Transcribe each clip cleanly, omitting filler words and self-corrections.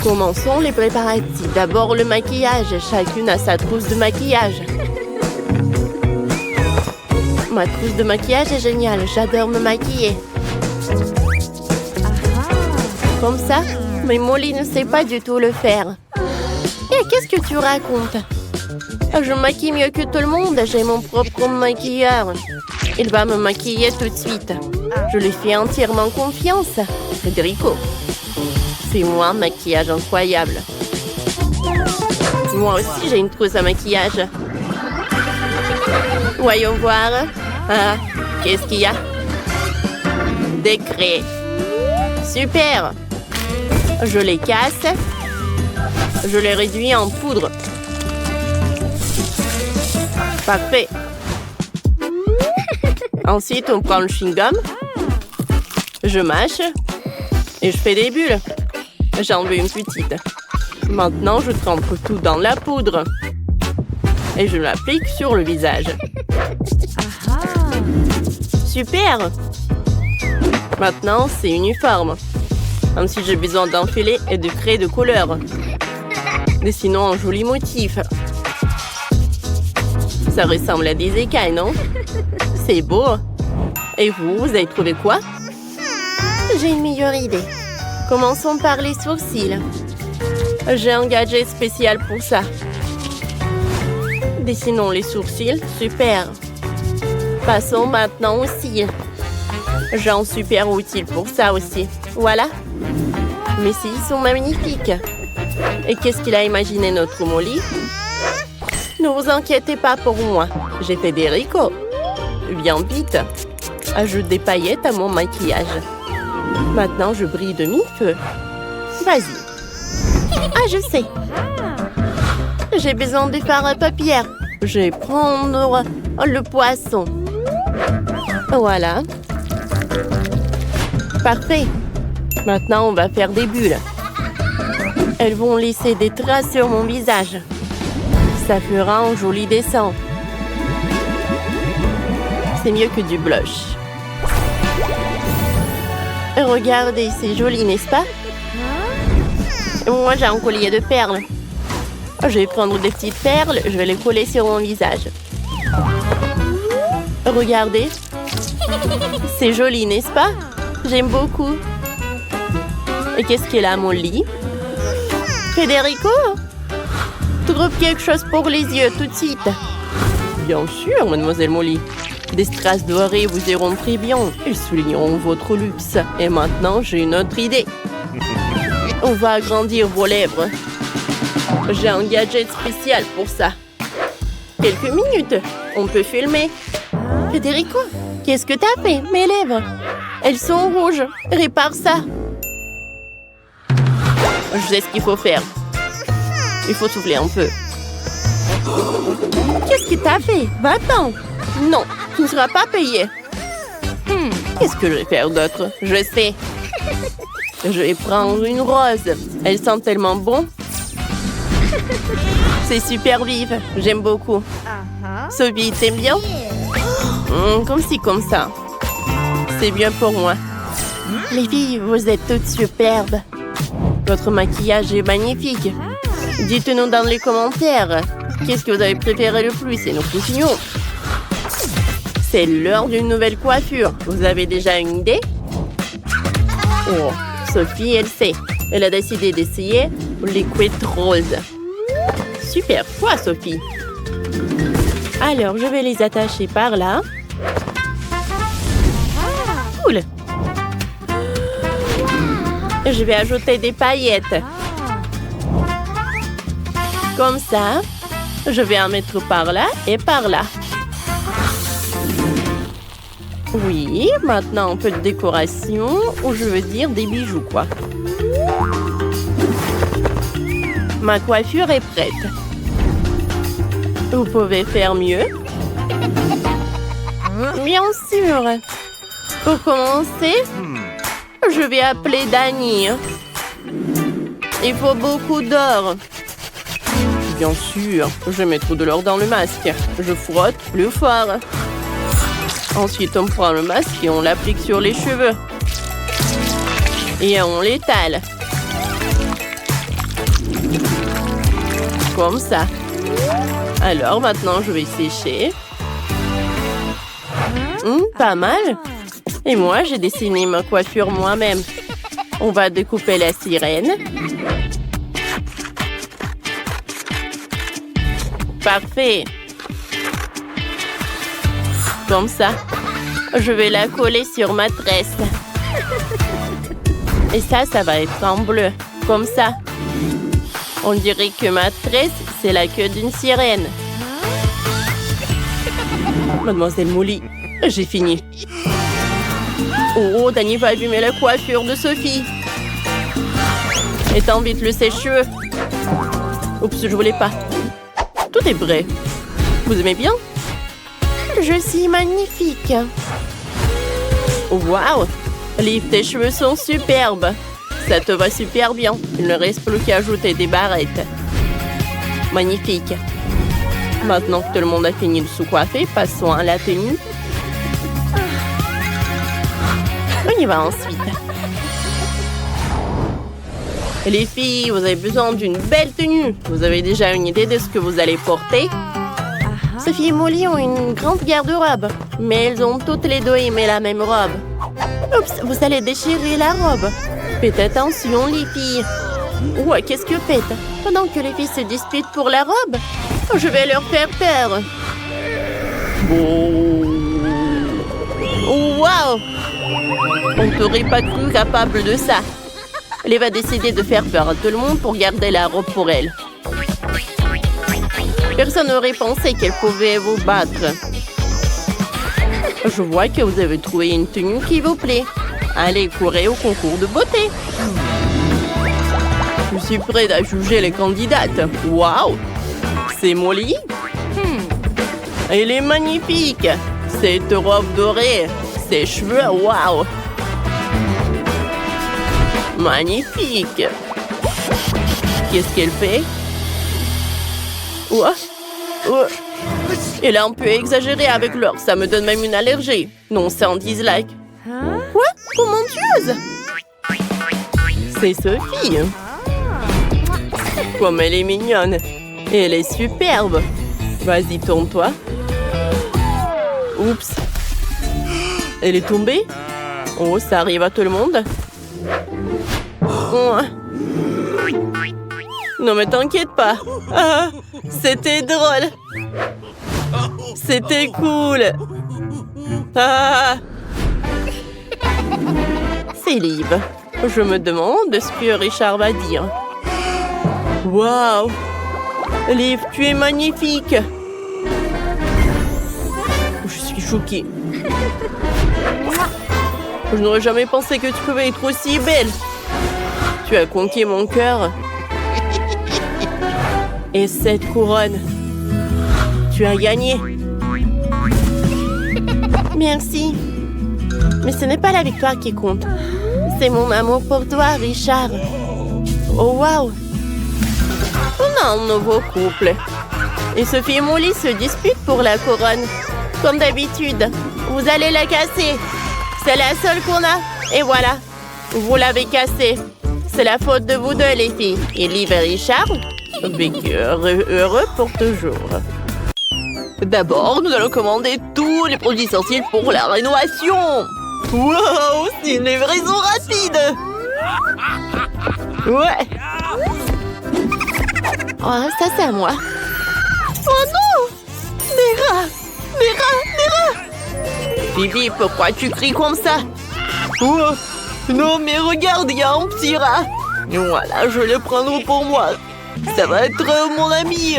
Commençons les préparatifs. D'abord le maquillage. Chacune a sa trousse de maquillage. Ma trousse de maquillage est géniale. J'adore me maquiller. Comme ça, mais Molly ne sait pas du tout le faire. Et qu'est-ce que tu racontes? Je me maquille mieux que tout le monde. J'ai mon propre maquilleur. Il va me maquiller tout de suite. Je lui fais entièrement confiance. Federico. C'est moi, maquillage incroyable. Moi aussi, j'ai une trousse à maquillage. Voyons voir. Ah, qu'est-ce qu'il y a? Des craies. Super. Je les casse. Je les réduis en poudre. Parfait. Ensuite, on prend le chewing-gum. Je mâche. Et je fais des bulles. J'en veux une petite. Maintenant, je trempe tout dans la poudre. Et je l'applique sur le visage. Super! Maintenant, c'est uniforme. Ensuite, j'ai besoin d'un filet et de craie de couleur. Dessinons un joli motif. Ça ressemble à des écailles, non? C'est beau. Et vous avez trouvé quoi? J'ai une meilleure idée. Commençons par les sourcils. J'ai un gadget spécial pour ça. Dessinons les sourcils. Super. Passons maintenant aux cils. J'ai un super outil pour ça aussi. Voilà. Mes cils sont magnifiques. Et qu'est-ce qu'il a imaginé notre Molly? Ne vous inquiétez pas pour moi. J'ai Federico. Viens vite. Ajoute des paillettes à mon maquillage. Maintenant, je brille de mille feux. Vas-y. Ah, je sais. J'ai besoin de fard à paupières. Je vais prendre le poisson. Voilà. Parfait. Maintenant, on va faire des bulles. Elles vont laisser des traces sur mon visage. Ça fera un joli dessin. C'est mieux que du blush. Regardez, c'est joli, n'est-ce pas? Moi, j'ai un collier de perles. Je vais prendre des petites perles, je vais les coller sur mon visage. Regardez. C'est joli, n'est-ce pas? J'aime beaucoup. Et qu'est-ce qu'il a, Molly? Federico? Trouve quelque chose pour les yeux, tout de suite. Bien sûr, mademoiselle Molly. Des strass dorées vous iront très bien. Ils souligneront votre luxe. Et maintenant, j'ai une autre idée. On va agrandir vos lèvres. J'ai un gadget spécial pour ça. Quelques minutes. On peut filmer. Federico, qu'est-ce que t'as fait? Mes lèvres. Elles sont rouges. Répare ça. Je sais ce qu'il faut faire. Il faut souffler un peu. Qu'est-ce que t'as fait? Va-t'en. Non, tu ne seras pas payé. Qu'est-ce que je vais faire d'autre? Je sais. Je vais prendre une rose. Elle sent tellement bon. C'est super vive. J'aime beaucoup. Sophie, t'aimes bien? Comme ci, comme ça. C'est bien pour moi. Les filles, vous êtes toutes superbes. Votre maquillage est magnifique. Dites-nous dans les commentaires. Qu'est-ce que vous avez préféré le plus et nous continuons. C'est l'heure d'une nouvelle coiffure. Vous avez déjà une idée? Oh, Sophie, elle sait. Elle a décidé d'essayer les couettes roses. Super, toi, Sophie. Alors, je vais les attacher par là. Cool. Je vais ajouter des paillettes. Comme ça. Je vais en mettre par là et par là. Oui, maintenant un peu de décoration, ou je veux dire des bijoux, quoi. Ma coiffure est prête. Vous pouvez faire mieux? Bien sûr. Pour commencer, je vais appeler Dani. Il faut beaucoup d'or. Bien sûr, je vais mettre de l'or dans le masque. Je frotte plus fort. Ensuite, on prend le masque et on l'applique sur les cheveux. Et on l'étale. Comme ça. Alors, maintenant, je vais sécher. Pas mal. Et moi, j'ai dessiné ma coiffure moi-même. On va découper la sirène. Parfait. Comme ça. Je vais la coller sur ma tresse. Et ça va être en bleu. Comme ça. On dirait que ma tresse, c'est la queue d'une sirène. Mademoiselle Molly, j'ai fini. Oh, Danny va abîmer la coiffure de Sophie. Étends vite le sèche-cheveux. Oups, je voulais pas. Tout est prêt. Vous aimez bien? Je suis magnifique. Waouh! Liv, tes cheveux sont superbes. Ça te va super bien. Il ne reste plus qu'à ajouter des barrettes. Magnifique. Maintenant que tout le monde a fini de se coiffer, passons à la tenue. On y va ensuite. Les filles, vous avez besoin d'une belle tenue. Vous avez déjà une idée de ce que vous allez porter? Sophie et Molly ont une grande garde-robe, mais elles ont toutes les deux aimé la même robe. Oups, vous allez déchirer la robe. Faites attention, les filles. Ouais, qu'est-ce que faites? Pendant que les filles se disputent pour la robe, je vais leur faire peur. Oh, wow! On ne serait pas cru capable de ça. Elle va décider de faire peur à tout le monde pour garder la robe pour elle. Personne n'aurait pensé qu'elle pouvait vous battre. Je vois que vous avez trouvé une tenue qui vous plaît. Allez, courez au concours de beauté. Je suis prête à juger les candidates. Waouh! C'est Molly? Elle est magnifique. Cette robe dorée, ses cheveux, waouh! Magnifique. Qu'est-ce qu'elle fait? Ouah. Ouah. Elle a un peu exagéré avec l'or. Ça me donne même une allergie. Non, c'est un dislike. Quoi? Oh mon Dieu! C'est Sophie. Comme elle est mignonne. Et elle est superbe. Vas-y, tourne-toi. Oups. Elle est tombée? Oh, ça arrive à tout le monde. Oh. Non, mais t'inquiète pas. Ah, c'était drôle. C'était cool. Ah. C'est Liv. Je me demande ce que Richard va dire. Waouh! Liv, tu es magnifique. Je suis choquée. Je n'aurais jamais pensé que tu pouvais être aussi belle. Tu as conquis mon cœur. Et cette couronne, tu as gagné. Merci. Mais ce n'est pas la victoire qui compte. C'est mon amour pour toi, Richard. Oh, waouh! On a un nouveau couple. Et Sophie et Molly se disputent pour la couronne. Comme d'habitude, vous allez la casser. C'est la seule qu'on a. Et voilà, vous l'avez cassée. C'est la faute de vous deux, les filles. Et Liv et Richard vécurent heureux pour toujours. D'abord, nous allons commander tous les produits essentiels pour la rénovation. Wow, c'est une livraison rapide. Ouais. Oh, ça c'est à moi. Oh non! Des rats! Des rats! Des rats! Bibi, pourquoi tu cries comme ça? Oh, non, mais regarde, il y a un petit rat. Voilà, je vais le prendre pour moi. Ça va être mon ami.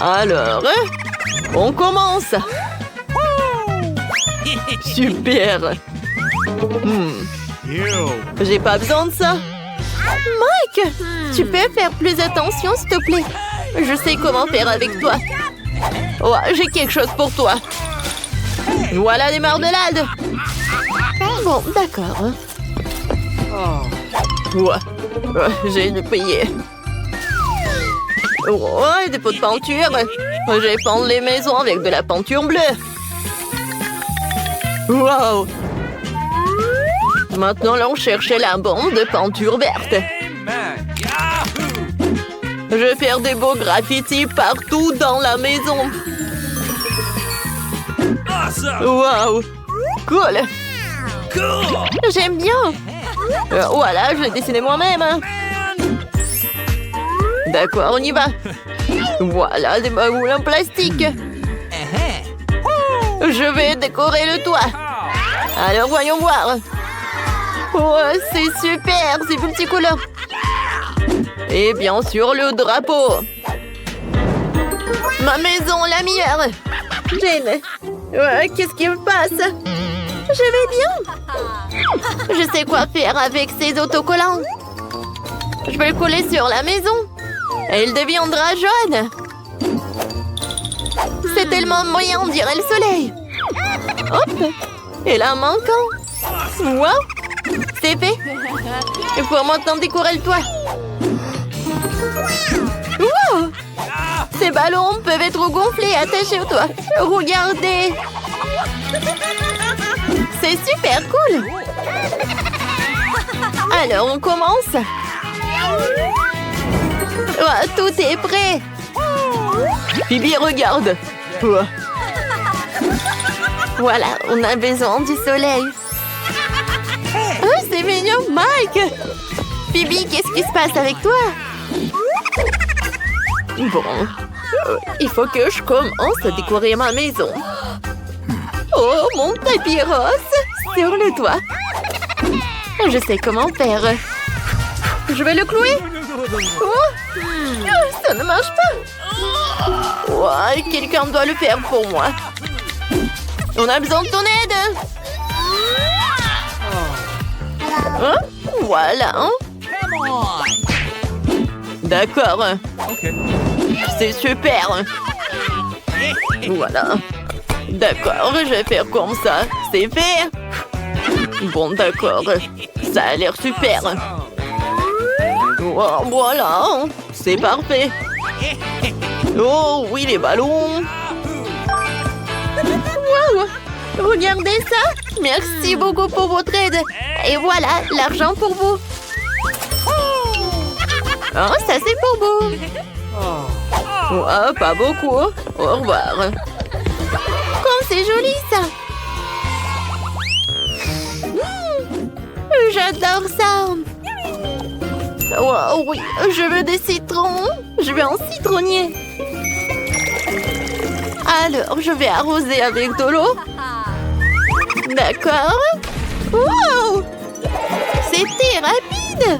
Alors, on commence. Super. J'ai pas besoin de ça. Mike, tu peux faire plus attention, s'il te plaît? Je sais comment faire avec toi. Oh, j'ai quelque chose pour toi. Voilà des marmelades. Bon, d'accord. J'ai dû payer. Oh, des pots de peinture. Je vais peindre les maisons avec de la peinture bleue. Wow. Maintenant, allons chercher la bombe de peinture verte. Je vais faire des beaux graffitis partout dans la maison. Waouh! Cool! J'aime bien! Voilà, je l'ai dessiné moi-même. D'accord, on y va. Voilà, des bagoules en plastique. Je vais décorer le toit. Alors, voyons voir. Oh, c'est super, c'est multicolore. Et bien sûr, le drapeau. Ma maison, la meilleure. Jane, qu'est-ce qui me passe? Je vais bien. Je sais quoi faire avec ces autocollants. Je vais le coller sur la maison. Et il deviendra jaune. C'est tellement moyen, on dirait le soleil. Hop. Et là, manquant. Wow. C'est fait. Il faut maintenant décorer le toit. Wow. Ces ballons peuvent être gonflés et attachés au toit. Regardez. C'est super cool. Alors, on commence. Oh, tout est prêt. Bibi, regarde. Oh. Voilà, on a besoin du soleil. Oh, c'est mignon, Mike. Bibi, qu'est-ce qui se passe avec toi? Bon, il faut que je commence à décorer ma maison. Oh, mon tapis rose sur le toit. Je sais comment faire. Je vais le clouer. Oh, ça ne marche pas. Oh, quelqu'un doit le faire pour moi. On a besoin de ton aide. Hein? Voilà. Hein? D'accord. C'est super. Voilà. D'accord, je vais faire comme ça. C'est fait. Bon, d'accord. Ça a l'air super. Oh, voilà. C'est parfait. Oh, oui, les ballons. Wow. Regardez ça. Merci beaucoup pour votre aide. Et voilà, l'argent pour vous. Oh, ça c'est pour vous. Oh, pas beaucoup. Au revoir. Comme c'est joli ça. J'adore ça. Oh, oui, je veux des citrons. Je veux un citronnier. Alors, je vais arroser avec de l'eau. D'accord. Wow! C'était rapide.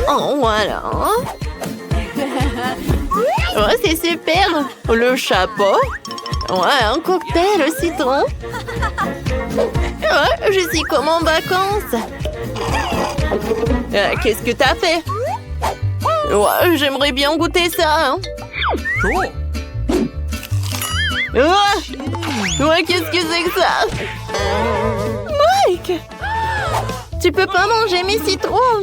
Oh, voilà. Oh, c'est super. Le chapeau. Ouais, un cocktail au citron. Ouais, je suis comme en vacances. Qu'est-ce que t'as fait? Ouais, j'aimerais bien goûter ça. Hein. Ouais, qu'est-ce que c'est que ça? Mike! Tu peux pas manger mes citrons.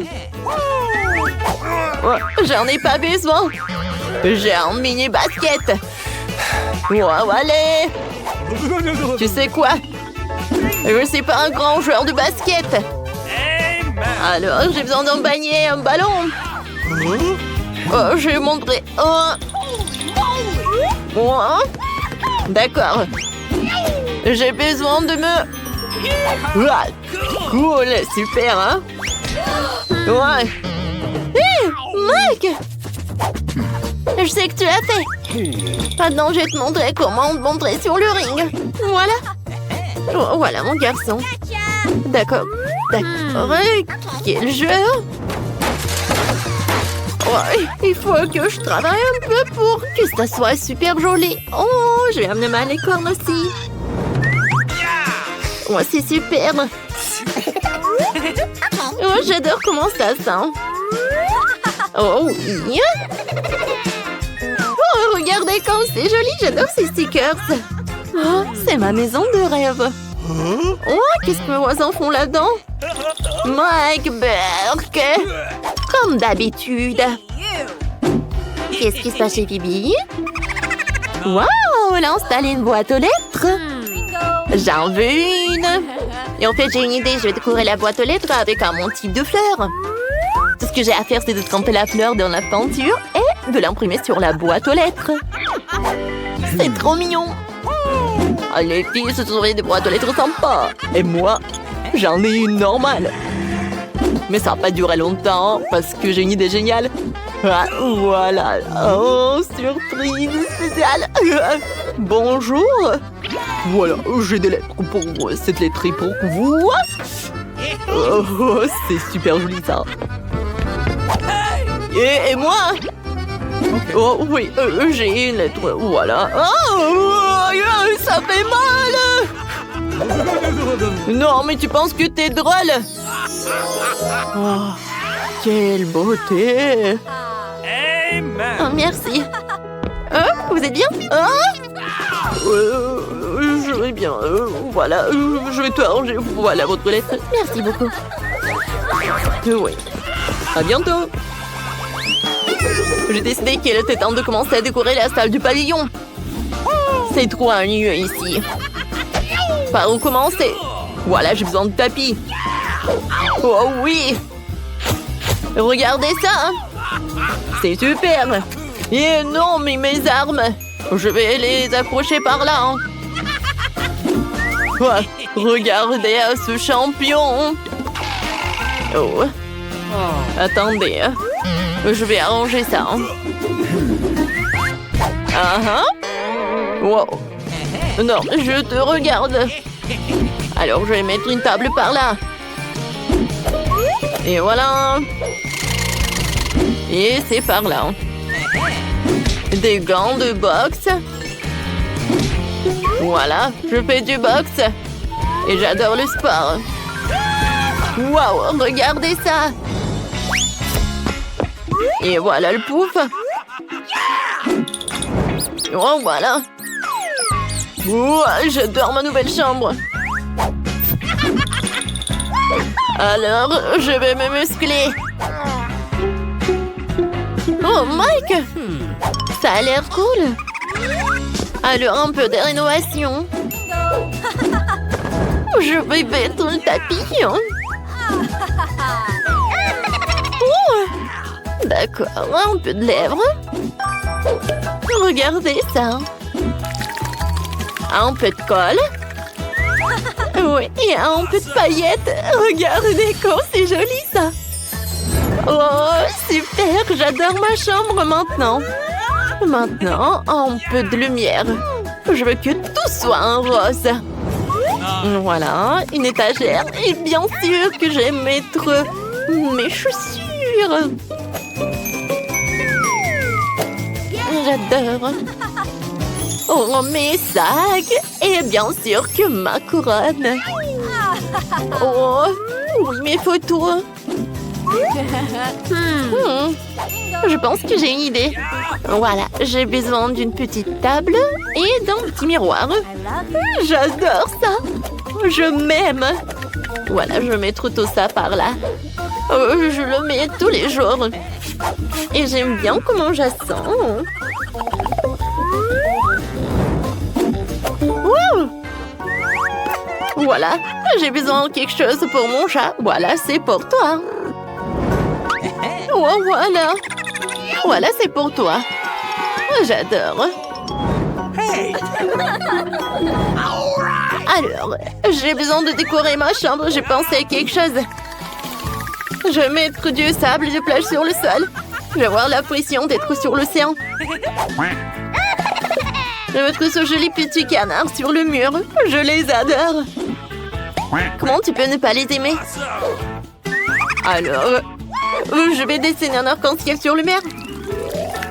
Ouais, j'en ai pas besoin. J'ai un mini basket. Wow, allez! Tu sais quoi? Je suis pas un grand joueur de basket. Alors, j'ai besoin d'un panier, un ballon. Oh, je vais montrer. Oh. D'accord. J'ai besoin de me... Ah, cool, super, hein? Ouais. Hé, Mike! Je sais que tu l'as fait. Maintenant, je vais te montrer comment monter sur le ring. Voilà. Oh, voilà, mon garçon. D'accord. D'accord. Quel jeu! Ouais, il faut que je travaille un peu pour que ça soit super joli. Oh, je vais amener ma licorne aussi. Ouais, c'est super. Oh, j'adore comment ça sent. Oh oui. Oh, regardez comme c'est joli. J'adore ces stickers. Oh, c'est ma maison de rêve. Oh, qu'est-ce que mes voisins font là-dedans? Mike Burke. Comme d'habitude. Qu'est-ce qui se passe chez Bibi? Wow, elle a installé une boîte aux lettres. J'en veux une. Et en fait, j'ai une idée. Je vais décorer la boîte aux lettres avec un mon type de fleurs. Tout ce que j'ai à faire, c'est de tremper la fleur dans la peinture et de l'imprimer sur la boîte aux lettres. C'est trop mignon. Ah, les filles se sont des boîtes aux lettres sympas. Et moi, j'en ai une normale. Mais ça n'a pas duré longtemps parce que j'ai une idée géniale. Ah, voilà. Oh, surprise spéciale. Bonjour. Voilà, j'ai des lettres pour cette lettre pour vous. Oh, c'est super joli ça. Et moi? Oh oui, j'ai une lettre. Voilà. Oh, ça fait mal. Non, mais tu penses que t'es drôle? Oh, quelle beauté. Oh, merci. Vous êtes bien? Je vais bien. Voilà, je vais tout arranger. Voilà votre lettre. Merci beaucoup. Oui. À bientôt. J'ai décidé qu'il était temps de commencer à décorer la salle du pavillon. C'est trop ennuyeux ici. Par où commencer? Voilà, j'ai besoin de tapis. Oh oui! Regardez ça! C'est super! Et non, mais mes armes! Je vais les accrocher par là. Ouais, regardez ce champion! Oh! Attendez, je vais arranger ça. Wow! Non, je te regarde. Alors, je vais mettre une table par là. Et voilà. Et c'est par là. Des gants de boxe. Voilà, je fais du boxe. Et j'adore le sport. Waouh, regardez ça. Et voilà le pouf. Oh, voilà. Ouah, j'adore ma nouvelle chambre. Alors, je vais me muscler. Oh, Mike! Ça a l'air cool. Alors, un peu de rénovation. Je vais mettre le tapis. D'accord, un peu de lèvres. Regardez ça. Un peu de colle. Oui, et un peu de paillettes. Regardez comme c'est joli ça. Oh, super, j'adore ma chambre maintenant. Maintenant, un peu de lumière. Je veux que tout soit en rose. Voilà, une étagère. Et bien sûr que j'aime mettre mes chaussures. J'adore. Oh, mes sacs. Et bien sûr que ma couronne. Oh, oui, mes photos. Je pense que j'ai une idée. Voilà, j'ai besoin d'une petite table et d'un petit miroir. J'adore ça. Je m'aime. Voilà, je mets tout ça par là. Je le mets tous les jours. Et j'aime bien comment je sens. Voilà, j'ai besoin de quelque chose pour mon chat. Voilà, c'est pour toi. Oh, voilà. Voilà, c'est pour toi. J'adore. Alors, j'ai besoin de décorer ma chambre. J'ai pensé à quelque chose. Je vais mettre du sable de plage sur le sol. Je vais avoir l'impression d'être sur l'océan. Je vais mettre ce joli petit canard sur le mur. Je les adore. Comment tu peux ne pas les aimer? Alors, je vais dessiner un arc-en-ciel sur le mur.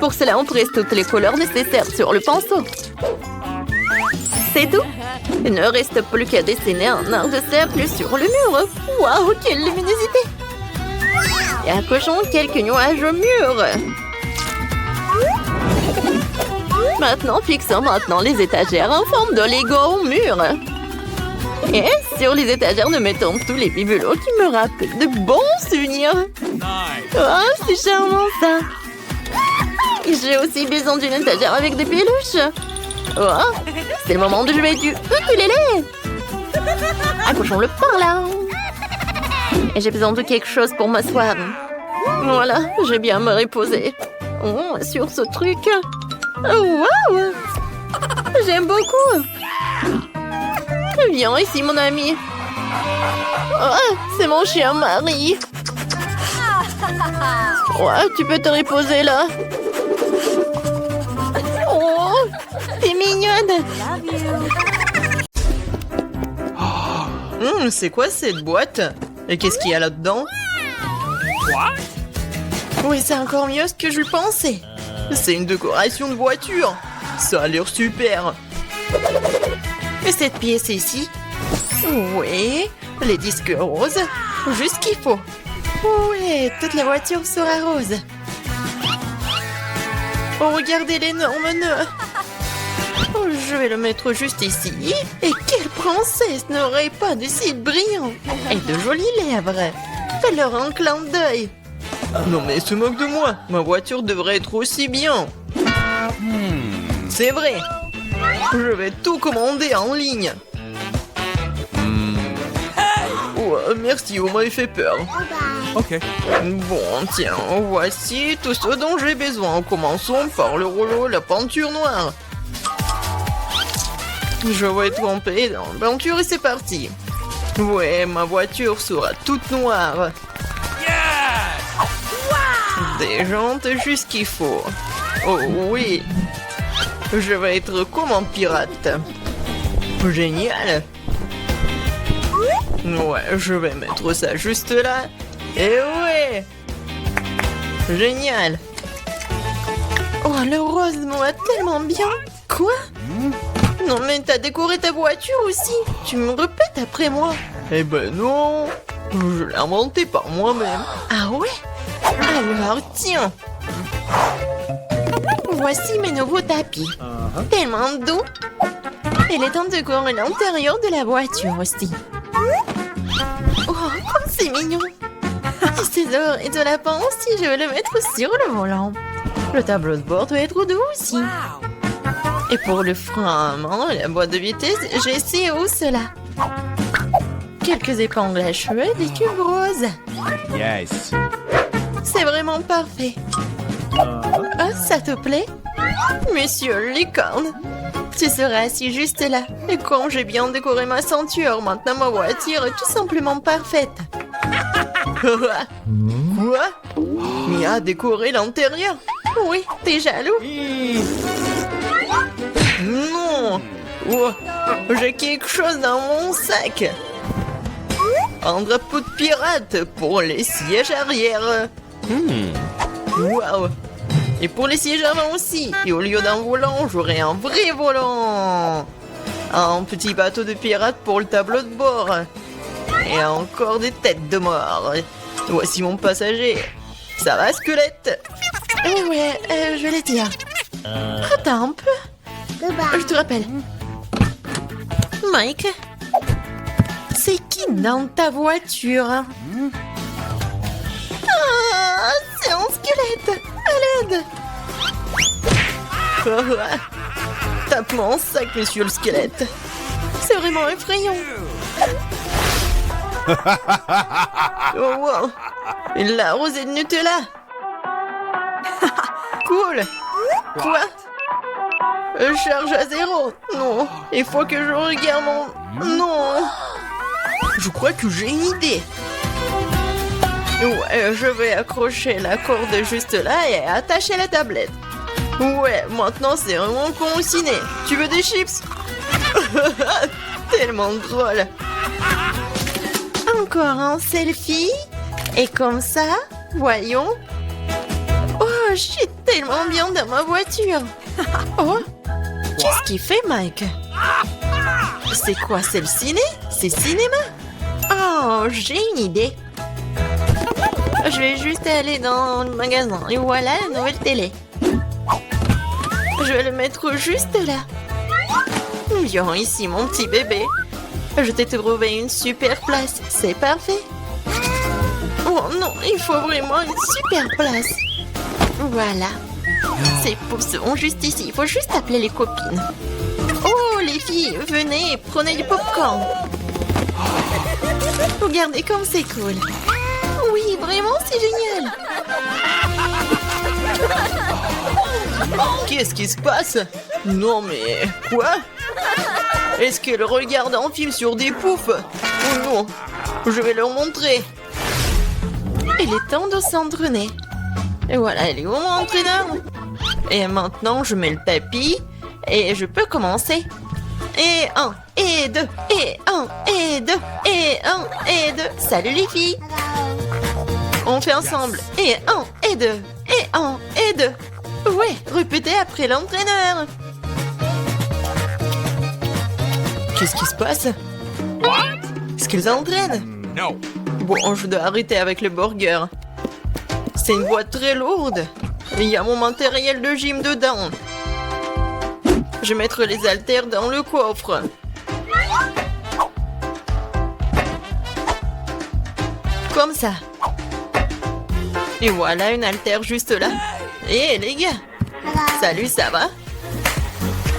Pour cela, on presse toutes les couleurs nécessaires sur le pinceau. C'est tout. Il ne reste plus qu'à dessiner un arc de cercle sur le mur. Waouh, quelle luminosité! Et accrochons quelques nuages au mur. Maintenant, fixons les étagères en forme de Lego au mur. Et sur les étagères, nous mettons tous les bibelots qui me rappellent de bons souvenirs. Oh, c'est charmant ça. J'ai aussi besoin d'une étagère avec des peluches. Oh, c'est le moment de jouer du ukulélé. Accrochons-le par là. Et j'ai besoin de quelque chose pour m'asseoir. Voilà, j'ai bien me reposer. Oh, sur ce truc. Oh, waouh! J'aime beaucoup. Viens ici, mon ami. Oh, c'est mon chien Marie. Ouais, tu peux te reposer là. Oh, t'es mignonne. C'est quoi cette boîte? Et qu'est-ce qu'il y a là-dedans? Oui, c'est encore mieux ce que je pensais. C'est une décoration de voiture. Ça a l'air super. Et cette pièce ici? Oui, les disques roses. Juste ce qu'il faut. Ouais, toute la voiture sera rose. Oh, regardez l'énorme nœud. Oh, je vais le mettre juste ici. Et quelle princesse n'aurait pas de cils brillants et de jolies lèvres? Fais-leur un clin d'œil. Non mais se moque de moi. Ma voiture devrait être aussi bien. C'est vrai. Je vais tout commander en ligne. Ouais, merci, vous m'avez fait peur. Ok. Bon, tiens, voici tout ce dont j'ai besoin. Commençons par le rouleau, la peinture noire. Je vais tremper dans la peinture et c'est parti. Ouais, ma voiture sera toute noire. Des jantes juste ce qu'il faut. Oh oui. Je vais être comme un pirate. Génial. Ouais, je vais mettre ça juste là. Et ouais. Génial. Oh, le rose me va tellement bien. Quoi? Non mais t'as décoré ta voiture aussi. Tu me répètes après moi. Eh ben non. Je l'ai inventé par moi-même. Ah ouais? Alors tiens. Voici mes nouveaux tapis. Tellement doux. Et les temps de décorer l'intérieur de la voiture aussi. Oh, comme c'est mignon. Et ces oreilles de lapin aussi, je vais le mettre sur le volant. Le tableau de bord doit être doux aussi. Et pour le frein à main et la boîte de vitesse, j'ai ces hausses-là. Quelques épingles à cheveux et des tubes roses. Yes. C'est vraiment parfait. Ah, ça te plaît? Monsieur Licorne, tu seras assis juste là. Et quand j'ai bien décoré ma ceinture, maintenant ma voiture est tout simplement parfaite. Quoi? Mia a décoré l'intérieur? Oui, t'es jaloux? Non! Oh, j'ai quelque chose dans mon sac. Un drapeau de pirate pour les sièges arrière. Waouh! Et pour les sièges avant aussi. Et au lieu d'un volant, j'aurai un vrai volant. Un petit bateau de pirate pour le tableau de bord. Et encore des têtes de mort. Voici mon passager. Ça va, squelette? Ouais, je vais les dire. Attends un peu. Je te rappelle. Mike, c'est qui dans ta voiture? Ah, c'est un squelette. À l'aide. Tape mon sac, monsieur le squelette. C'est vraiment effrayant. Oh wow. La rosée de Nutella. Cool. Quoi? Charge à 0. Non, il faut que je regarde mon... Non. Je crois que j'ai une idée. Ouais, je vais accrocher la corde juste là et attacher la tablette. Ouais, maintenant c'est vraiment con au ciné. Tu veux des chips? Tellement drôle. Encore un selfie. Et comme ça, voyons. Oh, je suis tellement bien dans ma voiture. Oh, qu'est-ce qu'il fait, Mike? C'est quoi, c'est le ciné? C'est cinéma? Oh, j'ai une idée. Je vais juste aller dans le magasin. Et voilà la nouvelle télé. Je vais le mettre juste là. Viens ici, mon petit bébé. Je t'ai trouvé une super place. C'est parfait. Oh non, il faut vraiment une super place. Voilà. Ces pouces sont juste ici. Il faut juste appeler les copines. Oh, les filles, venez, prenez du popcorn. Regardez comme c'est cool. Oui, vraiment, c'est génial. Qu'est-ce qui se passe? Non mais... Quoi? Est-ce qu'elle regarde un film sur des poufs? Oh non, je vais leur montrer. Il est temps de s'entraîner. Et voilà, elle est où mon entraîneur? Et maintenant, je mets le tapis et je peux commencer. Et 1, et 2, et 1, et 2, et 1, et 2. Salut les filles! On fait ensemble. Et 1, et 2, et 1, et 2. Ouais, répétez après l'entraîneur. Qu'est-ce qui se passe? Est-ce qu'ils entraînent? No. Bon, je dois arrêter avec le burger. C'est une boîte très lourde. Il y a mon matériel de gym dedans. Je vais mettre les haltères dans le coffre. Comme ça. Et voilà une haltère juste là. Hé les gars. Salut, ça va?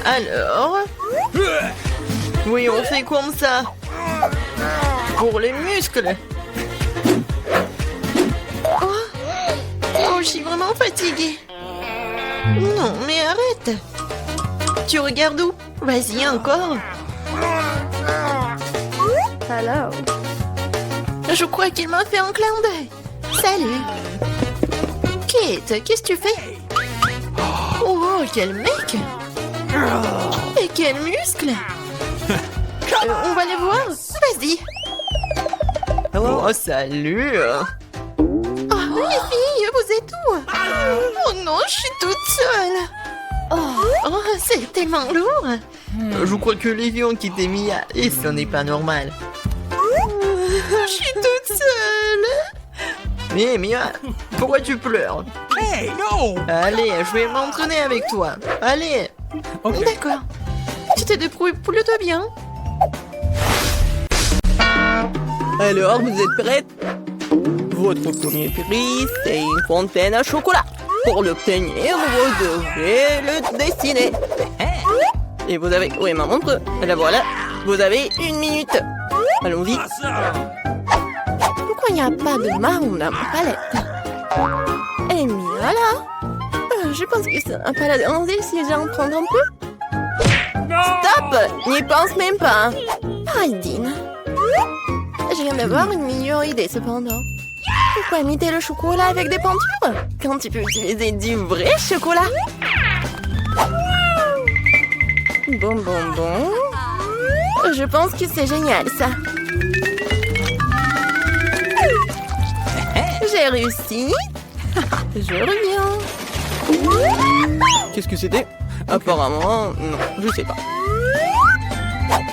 Alors? Oui, on fait comme ça. Pour les muscles. Oh, je suis vraiment fatiguée. Non, mais arrête. Tu regardes où? Vas-y, encore. Hello. Je crois qu'il m'a fait un clin d'œil. Salut. Kate, qu'est-ce que tu fais? Oh, quel mec. Et quel muscle. On va les voir. Vas-y. Oh, salut. Oh, les filles, vous êtes où? Oh non, je suis toute seule. Oh, c'est tellement lourd. Je crois que les filles ont quitté Mia et ce n'est pas normal. Je suis toute seule. Mais Mia, pourquoi tu pleures? Hey, no. Allez, je vais m'entraîner avec toi. Allez. Ok. D'accord. Tu te débrouilles plutôt bien. Alors, vous êtes prête? Votre premier prix, c'est une fontaine à chocolat. Pour l'obtenir, vous devrez le dessiner. Et vous avez... Oui, ma montre. La voilà. Vous avez 1 minute. Allons-y. Awesome. Pourquoi il n'y a pas de marron dans ma palette? Et voilà. Je pense que ça n'a pas la demander si j'en prends un peu. Stop! N'y pense même pas. Aldine. Je viens d'avoir une meilleure idée cependant. Pourquoi imiter le chocolat avec des peintures quand tu peux utiliser du vrai chocolat? Bon. Je pense que c'est génial ça. J'ai réussi. Je reviens. Qu'est-ce que c'était? Apparemment, non, je sais pas.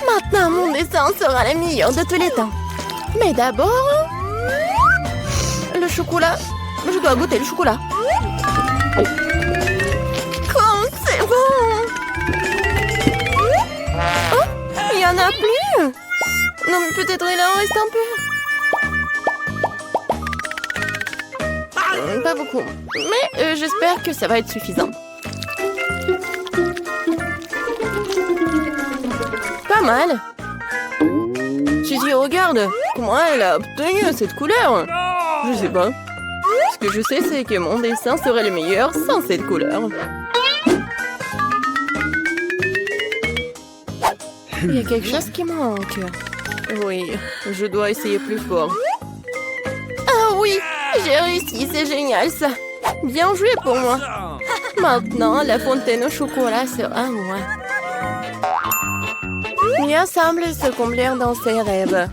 Maintenant, mon dessin sera le meilleur de tous les temps. Mais d'abord... le chocolat. Je dois goûter le chocolat. Comme c'est bon! Oh, il y en a plus! Non, mais peut-être il en reste un peu. Pas beaucoup. Mais j'espère que ça va être suffisant. Pas mal. Suzy, regarde. Comment elle a obtenu cette couleur? Je sais pas. Ce que je sais, c'est que mon dessin serait le meilleur sans cette couleur. Il y a quelque chose qui manque. Oui, je dois essayer plus fort. Ah oui, j'ai réussi, c'est génial ça. Bien joué pour moi. Maintenant, la fontaine au chocolat sera à moi. Mia semble se combler dans ses rêves.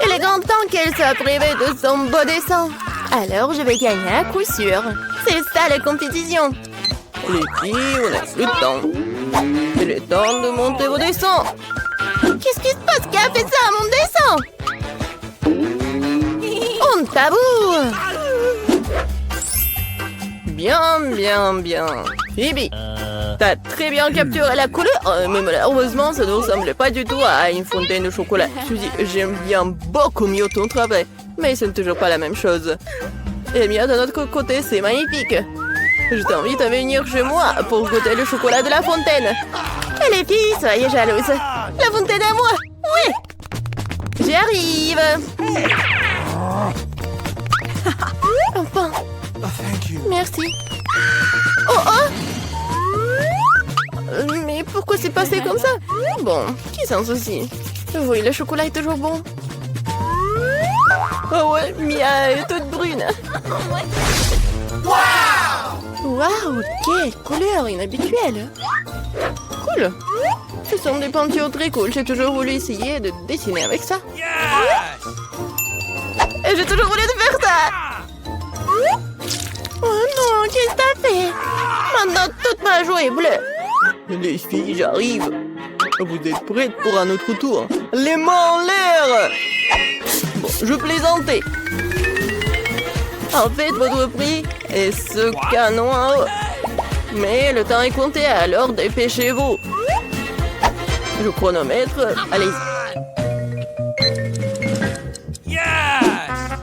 Il est grand temps qu'elle soit privée de son beau dessin. Alors, je vais gagner à coup sûr. C'est ça la compétition. Les filles, on n'a plus de temps. Il est temps de monter vos dessins. Qu'est-ce qui se passe? Qui a fait ça à mon dessin? On tabou. Bien. Phoebe, t'as très bien capturé la couleur, mais malheureusement, ça ne ressemble pas du tout à une fontaine de chocolat. Suzy, j'aime bien beaucoup mieux ton travail, mais ce n'est toujours pas la même chose. Et bien, de notre côté, c'est magnifique. Je t'invite à venir chez moi pour goûter le chocolat de la fontaine. Et les filles, soyez jalouses. La fontaine à moi, oui. J'y arrive. Enfin. Oh, thank you. Merci. Oh! passer comme ça? Bon, qui s'en soucie? Oui, le chocolat est toujours bon. Oh ouais, Mia est toute brune. Waouh, quelle couleur inhabituelle. Cool. Ce sont des peintures très cool. J'ai toujours voulu essayer de dessiner avec ça. Et j'ai toujours voulu faire ça. Oh non, qu'est-ce que t'as fait? Maintenant, toute ma joie est bleue. Les filles, j'arrive. Vous êtes prêtes pour un autre tour? Les mains en l'air! Bon, je plaisantais. En fait, votre prix est ce canon en haut. Mais le temps est compté, alors dépêchez-vous. Le chronomètre, allez-y.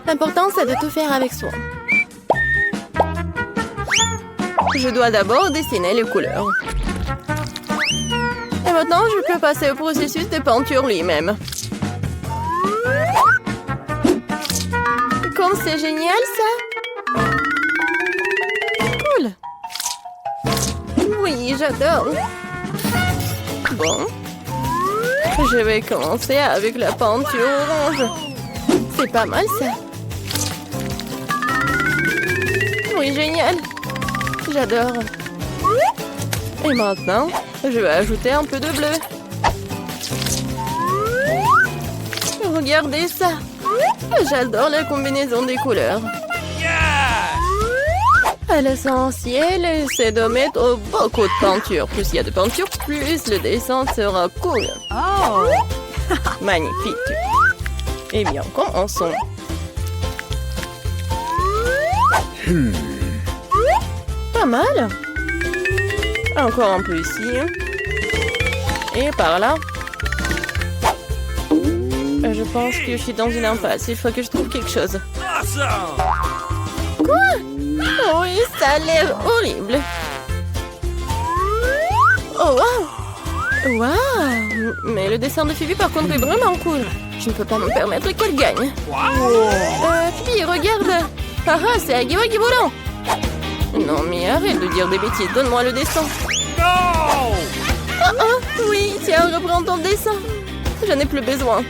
L'important, c'est de tout faire avec soin. Je dois d'abord dessiner les couleurs. Et maintenant, je peux passer au processus de peinture lui-même. Comme c'est génial, ça! Cool! Oui, j'adore! Bon. Je vais commencer avec la peinture orange. C'est pas mal, ça! Oui, génial! J'adore! Et maintenant, je vais ajouter un peu de bleu. Regardez ça! J'adore la combinaison des couleurs. À l'essentiel, c'est de mettre beaucoup de peinture. Plus il y a de peinture, plus le dessin sera cool. Oh! Magnifique! Eh bien, commençons. Pas mal. Encore un peu ici. Et par là. Je pense que je suis dans une impasse. Il faut que je trouve quelque chose. Quoi? Oui, ça a l'air horrible. Oh, wow! Wow! Mais le dessin de Phoebe, par contre, est vraiment cool. Je ne peux pas me permettre qu'elle gagne. Phoebe, regarde! Ah ah, c'est Agui Wagui Volant! Non, mais arrête de dire des bêtises. Donne-moi le dessin. Oh, oh, oui, tiens, reprends ton dessin. Je n'ai plus besoin.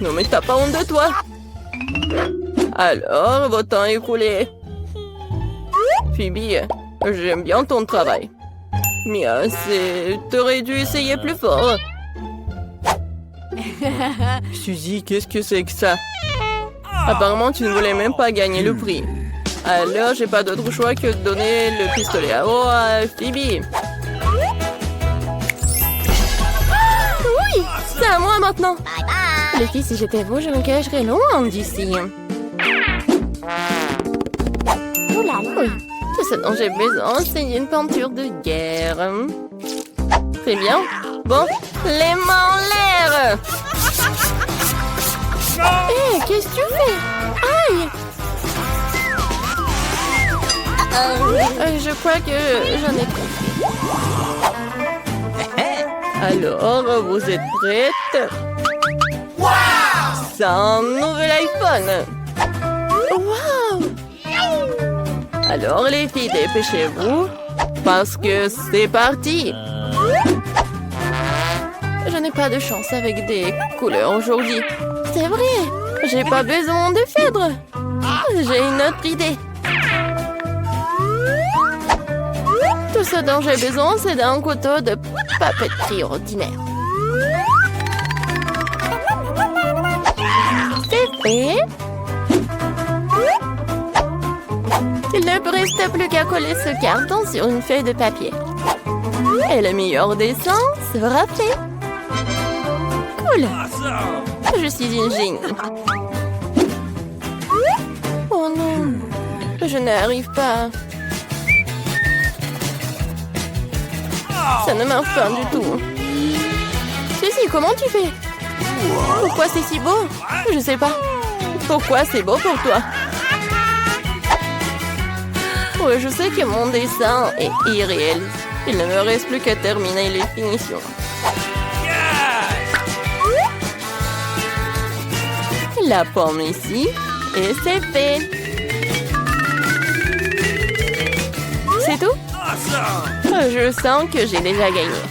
Non, mais t'as pas honte de toi. Alors, votre temps est écoulé. Phoebe, j'aime bien ton travail. Mais t'aurais dû essayer plus fort. Suzy, qu'est-ce que c'est que ça? Apparemment, tu ne voulais même pas gagner le prix. Alors, j'ai pas d'autre choix que de donner le pistolet à eau à Phoebe. Oui, c'est à moi maintenant. Bye bye. Les filles, si j'étais vous, je me cacherais loin d'ici. Oui, tout ce dont j'ai besoin, c'est une peinture de guerre. Très bien. Bon, les mains en l'air. Hé, qu'est-ce que tu fais? Aïe! Je crois que j'en ai trop. Alors, vous êtes prêtes? Wow! C'est un nouvel iPhone. Wow! Alors, les filles, dépêchez-vous, parce que c'est parti. Je n'ai pas de chance avec des couleurs aujourd'hui. C'est vrai, j'ai pas besoin de fèdre. J'ai une autre idée. Tout ce dont j'ai besoin, c'est d'un couteau de papeterie ordinaire. C'est fait. Il ne me reste plus qu'à coller ce carton sur une feuille de papier. Et le meilleur dessin sera fait. Cool. Je suis une génie. Oh non, je n'arrive pas. Ça ne marche pas du tout. Ceci, comment tu fais? Pourquoi c'est si beau? Je sais pas. Pourquoi c'est beau pour toi? Oui, je sais que mon dessin est irréel. Il ne me reste plus qu'à terminer les finitions. La pomme ici, et c'est fait. C'est tout? Je sens que j'ai déjà gagné.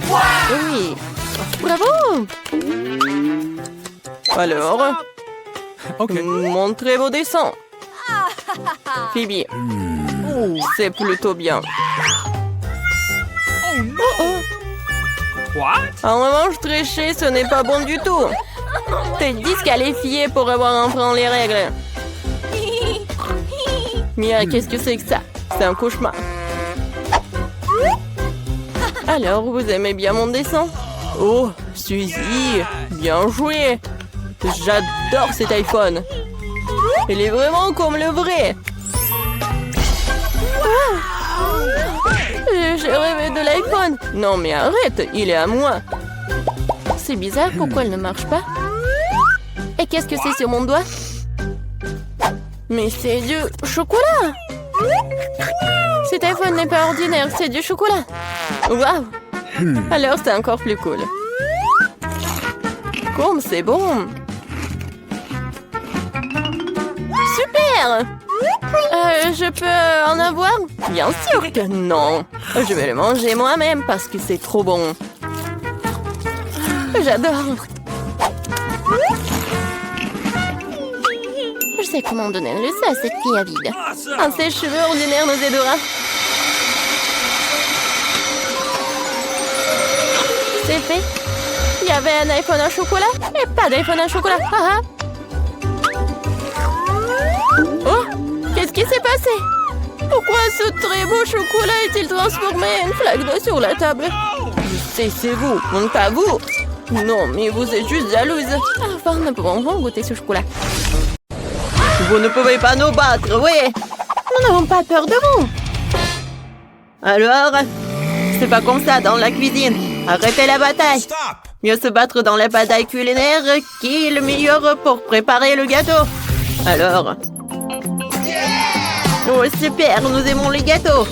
Oui. Bravo. Alors, Okay. montrez vos dessins. Phoebe. C'est plutôt bien. What? En revanche, tricher, ce n'est pas bon du tout. T'es disqualifié pour avoir enfreint les règles. Mia, qu'est-ce que c'est que ça? C'est un cauchemar. Alors, vous aimez bien mon dessin? Oh, Suzy, bien joué. J'adore cet iPhone. Il est vraiment comme le vrai. J'ai rêvé de l'iPhone. Non, mais arrête, il est à moi. C'est bizarre, pourquoi elle ne marche pas? Et qu'est-ce que c'est sur mon doigt? Mais c'est du chocolat. Cet iPhone n'est pas ordinaire, c'est du chocolat. Waouh. Alors c'est encore plus cool. Comme c'est bon. Super. Je peux en avoir? Bien sûr que non. Je vais le manger moi-même parce que c'est trop bon. J'adore. Je sais comment donner le ça à cette fille avide. Un sèche-cheveux ordinaire nous aidera. C'est fait. Il y avait un iPhone à chocolat et pas d'iPhone à chocolat. Ah, ah. Oh, qu'est-ce qui s'est passé? Pourquoi ce très beau chocolat est-il transformé en une flaque d'eau sur la table? Je sais, c'est vous, pas vous. Non, mais vous êtes juste jalouse. Enfin, nous pouvons goûter ce chocolat. Vous ne pouvez pas nous battre, oui. Nous n'avons pas peur de vous. Alors, c'est pas comme ça dans la cuisine. Arrêtez la bataille. Stop! Mieux se battre dans la bataille culinaire qui est le meilleur pour préparer le gâteau. Alors... Oh, super, nous aimons les gâteaux.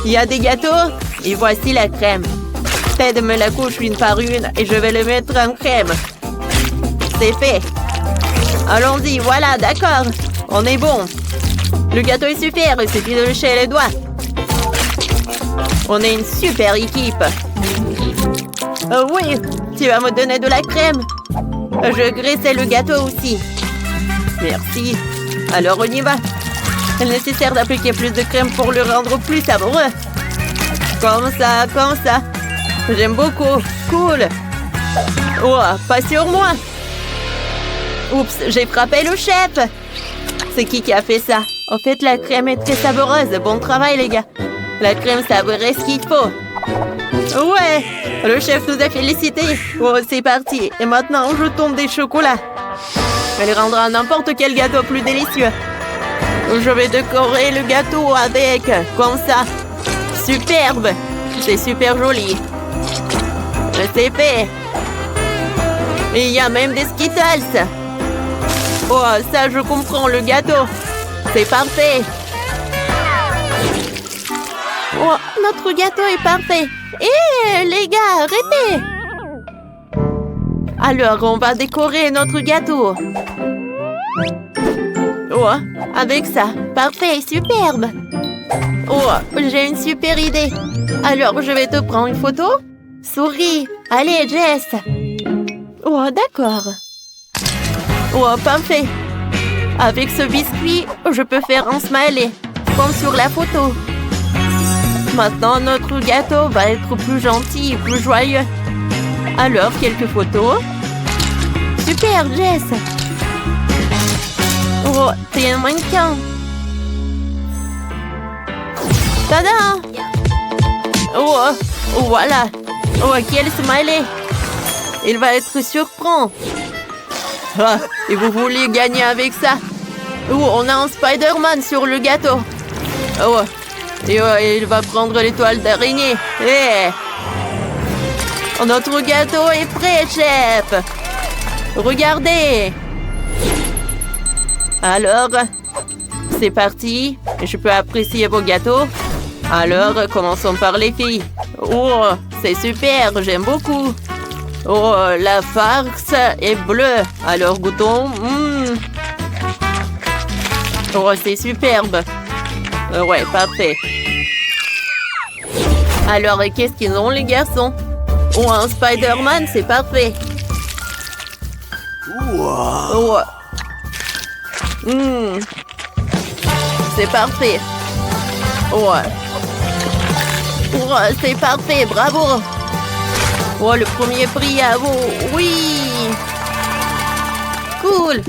Il y a des gâteaux et voici la crème. Ted me la couche une par une et je vais le mettre en crème. C'est fait. Allons-y, voilà, d'accord. On est bon. Le gâteau est super, il suffit de lécher les doigts. On est une super équipe. Oh oui, tu vas me donner de la crème. Je graissais le gâteau aussi. Merci. Alors on y va. Il est nécessaire d'appliquer plus de crème pour le rendre plus savoureux. Comme ça, comme ça. J'aime beaucoup. Cool. Oh, pas sur moi. Oups, j'ai frappé le chef. C'est qui a fait ça? En fait, la crème est très savoureuse. Bon travail, les gars. La crème savoureuse ce qu'il faut. Ouais, le chef nous a félicités. Oh, c'est parti. Et maintenant, je tombe des chocolats. Elle rendra n'importe quel gâteau plus délicieux. Je vais décorer le gâteau avec, comme ça. Superbe. C'est super joli. C'est fait. Et il y a même des Skittles. Oh, ça, je comprends, le gâteau. C'est parfait. Oh, notre gâteau est parfait. Hé, les gars, arrêtez. Alors, on va décorer notre gâteau. Oh, avec ça. Parfait, superbe. Oh, j'ai une super idée. Alors, je vais te prendre une photo. Souris. Allez, Jess. Oh, d'accord. Oh, parfait. Avec ce biscuit, je peux faire un smiley, comme sur la photo. Maintenant, notre gâteau va être plus gentil et plus joyeux. Alors, quelques photos. Super, Jess. Oh, t'es un mannequin. Tada! Oh, voilà. Oh, quel smiley. Il va être surprenant. Ah, et vous voulez gagner avec ça? Oh, on a un Spider-Man sur le gâteau. Oh, et il va prendre l'étoile d'araignée. Hey. Notre gâteau est prêt, chef. Regardez. Alors, c'est parti. Je peux apprécier vos gâteaux. Alors, commençons par les filles. Oh, c'est super, j'aime beaucoup. Oh, la farce est bleue. Alors, goûtons. Oh, c'est superbe. Ouais, parfait. Alors, qu'est-ce qu'ils ont, les garçons? Oh, un Spider-Man, c'est parfait. Oh. C'est parfait. Oh. Oh, c'est parfait, bravo. Oh, le premier prix à vous. Oui. Cool.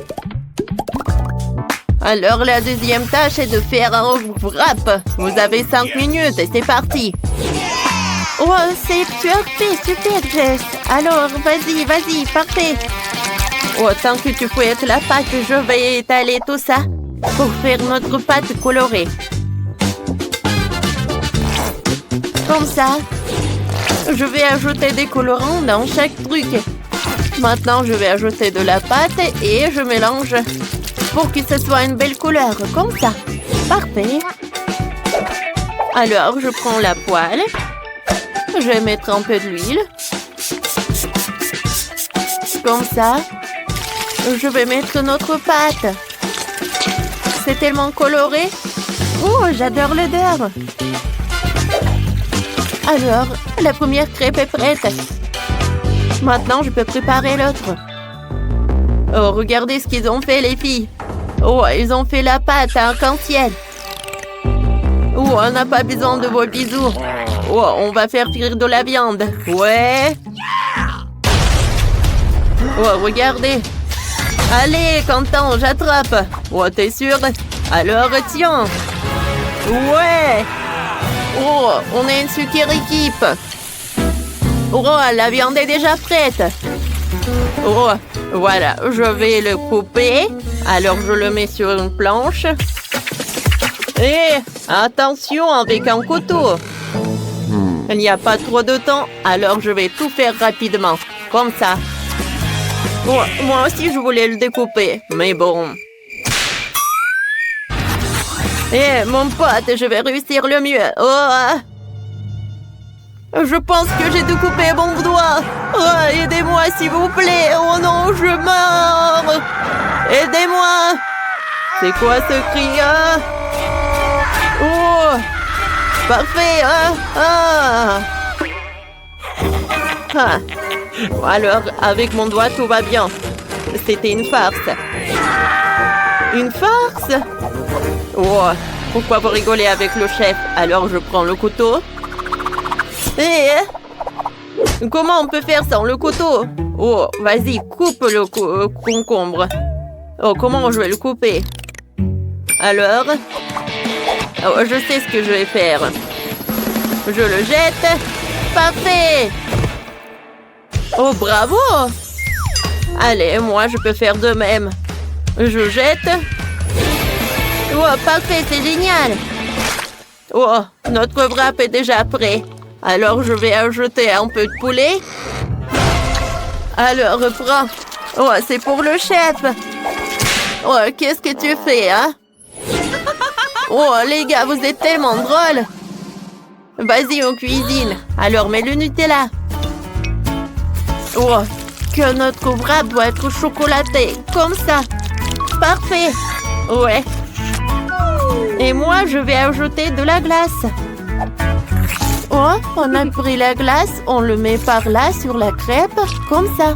Alors, la deuxième tâche est de faire un wrap. Vous avez 5 minutes et c'est parti. Oh, tu as fait super geste. Alors, vas-y, parfait. Oh, tant que tu fouettes la pâte, je vais étaler tout ça pour faire notre pâte colorée. Comme ça. Je vais ajouter des colorants dans chaque truc. Maintenant, je vais ajouter de la pâte et je mélange pour que ce soit une belle couleur, comme ça. Parfait. Alors, je prends la poêle. Je vais mettre un peu d'huile. Comme ça. Je vais mettre notre pâte. C'est tellement coloré. Oh, j'adore l'odeur. Alors, la première crêpe est prête. Maintenant, je peux préparer l'autre. Oh, regardez ce qu'ils ont fait, les filles. Oh, ils ont fait la pâte à arc-en-ciel. Oh, on n'a pas besoin de vos bisous. Oh, on va faire cuire de la viande. Ouais. Oh, regardez. Allez, Quentin, j'attrape. Oh, t'es sûr? Alors, tiens. Ouais. Oh, on est une super équipe. Oh, la viande est déjà prête. Oh, voilà, je vais le couper. Alors, je le mets sur une planche. Et attention avec un couteau. Il n'y a pas trop de temps, alors je vais tout faire rapidement. Comme ça. Oh, moi aussi, je voulais le découper, mais bon. Mon pote, je vais réussir le mieux. Oh. Je pense que j'ai découpé mon doigt. Oh, aidez-moi, s'il vous plaît. Oh non, je meurs. Aidez-moi. C'est quoi ce cri? Oh, parfait. Alors, avec mon doigt, tout va bien. C'était une farce. Une farce? Oh, pourquoi vous rigolez avec le chef? Alors, je prends le couteau. Comment on peut faire sans le couteau? Oh, vas-y, coupe le concombre. Oh, comment je vais le couper? Alors? Oh, je sais ce que je vais faire. Je le jette. Parfait! Oh, bravo! Allez, moi, je peux faire de même. Je jette. Oh, parfait, c'est génial! Oh, notre wrap est déjà prêt. Alors, je vais ajouter un peu de poulet. Alors, reprends. Oh, c'est pour le chef. Oh, qu'est-ce que tu fais, hein? Oh, les gars, vous êtes tellement drôles. Vas-y, on cuisine. Alors, mets le Nutella. Oh, que notre wrap doit être chocolaté. Comme ça. Parfait. Ouais. Et moi, je vais ajouter de la glace. Oh, on a pris la glace, on le met par là sur la crêpe, comme ça.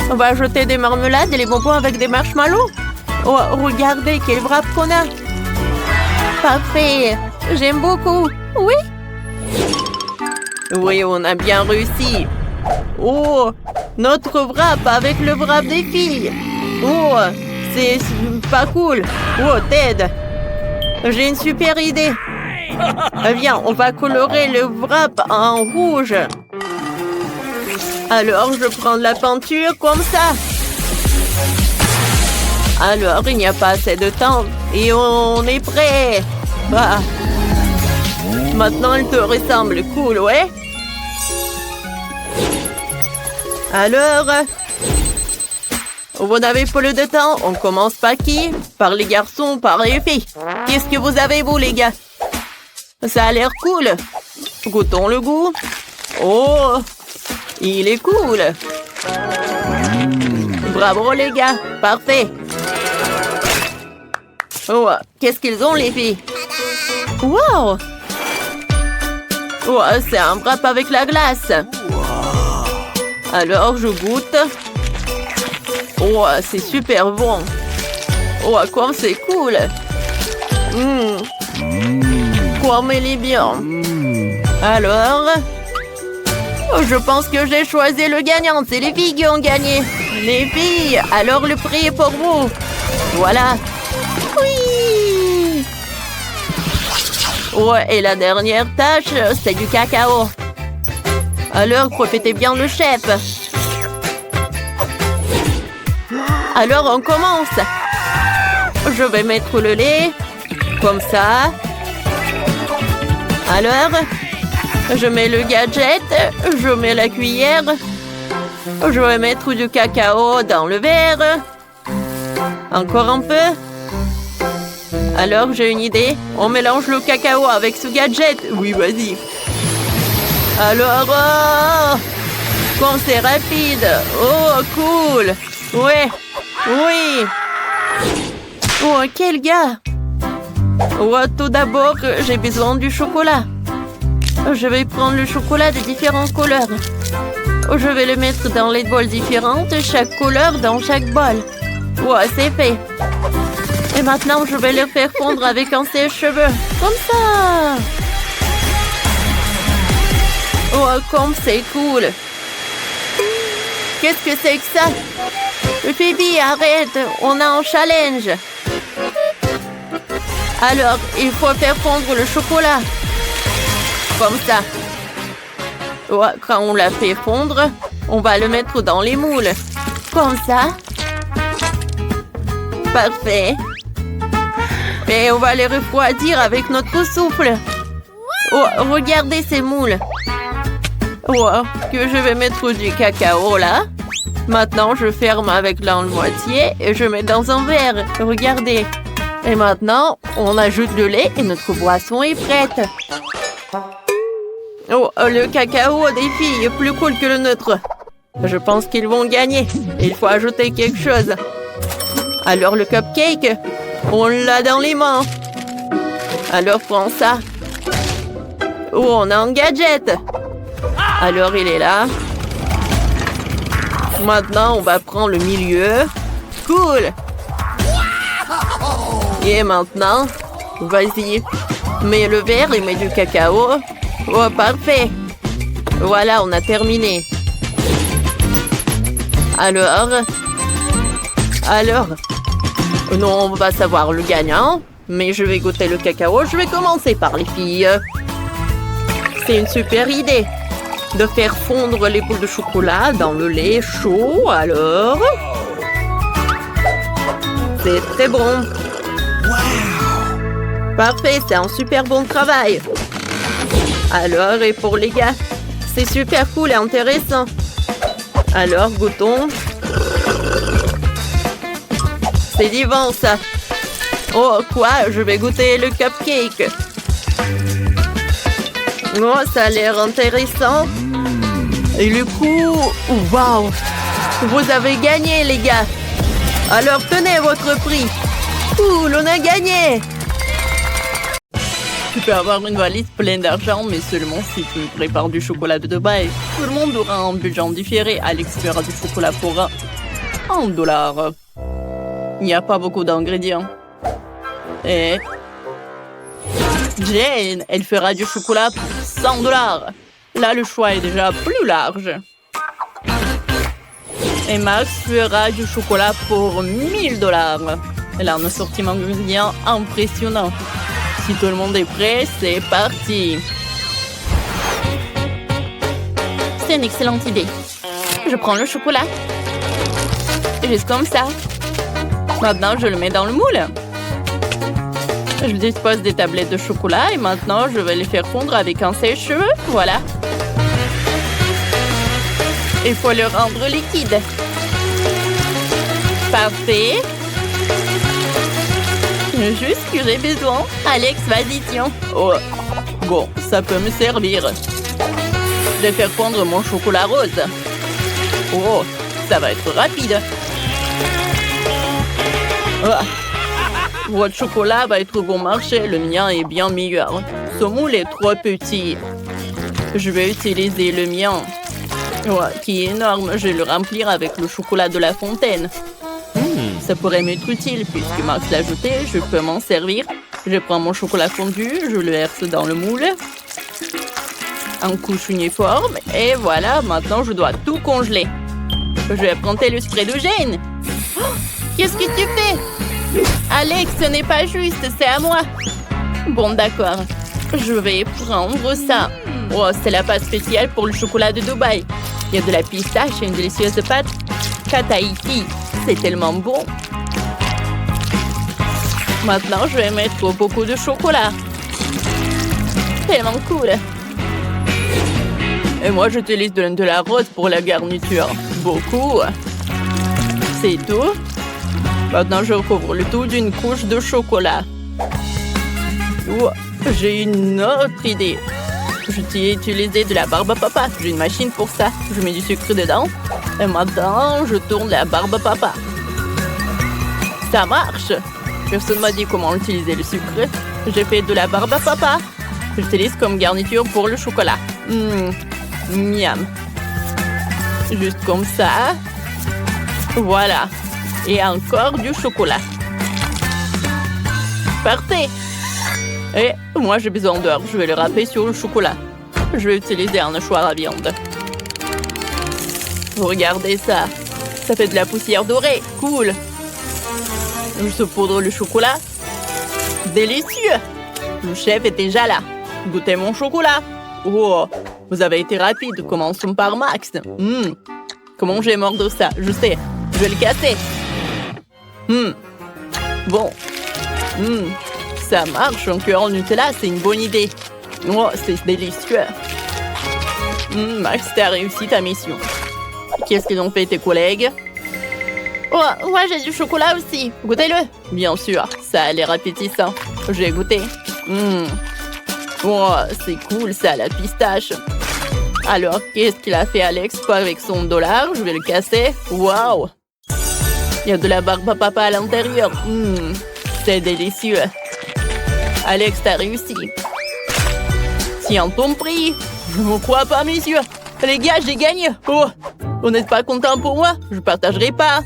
On va ajouter des marmelades et les bonbons avec des marshmallows. Oh, regardez quel wrap qu'on a. Parfait, j'aime beaucoup. Oui? Oui, on a bien réussi. Oh, notre wrap avec le wrap des filles. Oh, c'est pas cool. Oh, Ted, j'ai une super idée. Viens, on va colorer le wrap en rouge. Alors, je prends de la peinture comme ça. Alors, il n'y a pas assez de temps et on est prêt. Ah. Maintenant, il te ressemble cool, ouais? Alors, vous n'avez pas le de temps. On commence par qui? Par les garçons, par les filles. Qu'est-ce que vous avez, vous, les gars? Ça a l'air cool. Goûtons le goût. Oh, il est cool. Bravo, les gars. Parfait. Oh, qu'est-ce qu'ils ont, les filles? Wow. Oh, c'est un wrap avec la glace. Alors, je goûte. Oh, c'est super bon. Oh, comme c'est cool. Comme elle est bien. Alors, je pense que j'ai choisi le gagnant. C'est les filles qui ont gagné. Les filles, alors le prix est pour vous. Voilà. Oui. Ouais, et la dernière tâche, c'est du cacao. Alors, profitez bien le chef. Alors, on commence. Je vais mettre le lait, comme ça. Alors, je mets le gadget, je mets la cuillère. Je vais mettre du cacao dans le verre. Encore un peu. Alors, j'ai une idée. On mélange le cacao avec ce gadget. Oui, vas-y. Alors, oh, comme c'est rapide. Oh, cool. Ouais, oui. Oh, quel gars. Oh, tout d'abord, j'ai besoin du chocolat. Je vais prendre le chocolat de différentes couleurs. Je vais le mettre dans les bols différentes, chaque couleur dans chaque bol. Oh, c'est fait. Et maintenant, je vais le faire fondre avec un sèche-cheveux. Comme ça. Oh, comme c'est cool. Qu'est-ce que c'est que ça? Phoebe, arrête. On a un challenge. Alors, il faut faire fondre le chocolat. Comme ça. Oh, quand on l'a fait fondre, on va le mettre dans les moules. Comme ça. Parfait. Et on va les refroidir avec notre souffle. Oh, regardez ces moules. Oh, que je vais mettre du cacao là. Maintenant, je ferme avec la moitié et je mets dans un verre. Regardez. Et maintenant, on ajoute le lait et notre boisson est prête. Oh, le cacao des filles est plus cool que le nôtre. Je pense qu'ils vont gagner. Il faut ajouter quelque chose. Alors le cupcake, on l'a dans les mains. Alors prends ça. Oh, on a un gadget. Alors il est là. Maintenant, on va prendre le milieu. Cool. Et maintenant, vas-y, mets le verre et mets du cacao. Oh, parfait. Voilà, on a terminé. Alors, non, on va savoir le gagnant. Mais je vais goûter le cacao. Je vais commencer par les filles. C'est une super idée de faire fondre les boules de chocolat dans le lait chaud. Alors, c'est très bon. Parfait, c'est un super bon travail. Alors, et pour les gars, c'est super cool et intéressant. Alors, goûtons. C'est divin, ça. Oh, quoi? Je vais goûter le cupcake. Oh, ça a l'air intéressant. Et le coup... Waouh! Vous avez gagné, les gars. Alors, tenez votre prix. Cool, on a gagné. Tu peux avoir une valise pleine d'argent, mais seulement si tu prépares du chocolat de Dubaï. Tout le monde aura un budget différé. Alex fera du chocolat pour $1. Il n'y a pas beaucoup d'ingrédients. Et Jane, elle fera du chocolat pour $100. Là, le choix est déjà plus large. Et Max fera du chocolat pour $1000. Elle a un assortiment d'ingrédients impressionnant. Si tout le monde est prêt, c'est parti. C'est une excellente idée. Je prends le chocolat. Juste comme ça. Maintenant, je le mets dans le moule. Je dispose des tablettes de chocolat et maintenant, je vais les faire fondre avec un sèche-cheveux. Voilà. Il faut le rendre liquide. Parfait. Juste ce que j'ai besoin. Alex, vas-y, tiens. Oh, bon, ça peut me servir. Je vais faire fondre mon chocolat rose. Oh, ça va être rapide. Ah. Votre chocolat va être bon marché. Le mien est bien meilleur. Ce moule est trop petit. Je vais utiliser le mien. Ouais, qui est énorme. Je vais le remplir avec le chocolat de la fontaine. Ça pourrait m'être utile puisque Max l'a ajouté. Je peux m'en servir. Je prends mon chocolat fondu, je le verse dans le moule. En couche uniforme. Et voilà, maintenant je dois tout congeler. Je vais prendre le spray de Jane. Oh, qu'est-ce que tu fais? Alex, ce n'est pas juste, c'est à moi. Bon, d'accord. Je vais prendre ça. Oh, c'est la pâte spéciale pour le chocolat de Dubaï. Il y a de la pistache et une délicieuse pâte Kataiki. C'est tellement bon. Maintenant, je vais mettre beaucoup de chocolat. Tellement cool. Et moi, j'utilise de la rose pour la garniture. Beaucoup. C'est tout. Maintenant, je recouvre le tout d'une couche de chocolat. Oh, j'ai une autre idée. Je t'ai utilisé de la barbe à papa. J'ai une machine pour ça. Je mets du sucre dedans. Et maintenant, je tourne la barbe à papa. Ça marche. Personne m'a dit comment utiliser le sucre. J'ai fait de la barbe à papa. J'utilise comme garniture pour le chocolat. Miam. Juste comme ça. Voilà. Et encore du chocolat. Parfait. Et moi, j'ai besoin d'heures. Je vais le râper sur le chocolat. Je vais utiliser un hachoir à viande. Regardez ça. Ça fait de la poussière dorée. Cool. Je saupoudre le chocolat. Délicieux. Le chef est déjà là. Goûtez mon chocolat. Oh, vous avez été rapide. Commençons par Max. Comment je vais mordre ça? Je sais. Je vais le casser. Bon. Ça marche. Un cœur en Nutella, c'est une bonne idée. Oh, c'est délicieux. Max, t'as réussi ta mission. Qu'est-ce qu'ils ont fait tes collègues? Oh, moi j'ai du chocolat aussi. Goûtez-le. Bien sûr, ça a l'air appétissant. Je vais goûter. Oh, c'est cool ça, la pistache. Alors, qu'est-ce qu'il a fait Alex avec son dollar? Je vais le casser. Waouh! Il y a de la barbe à papa à l'intérieur. C'est délicieux. Alex, t'as réussi. Tiens ton prix. Je ne vous crois pas, messieurs. Les gars, j'ai gagné. Oh, vous n'êtes pas content pour moi? Je ne partagerai pas.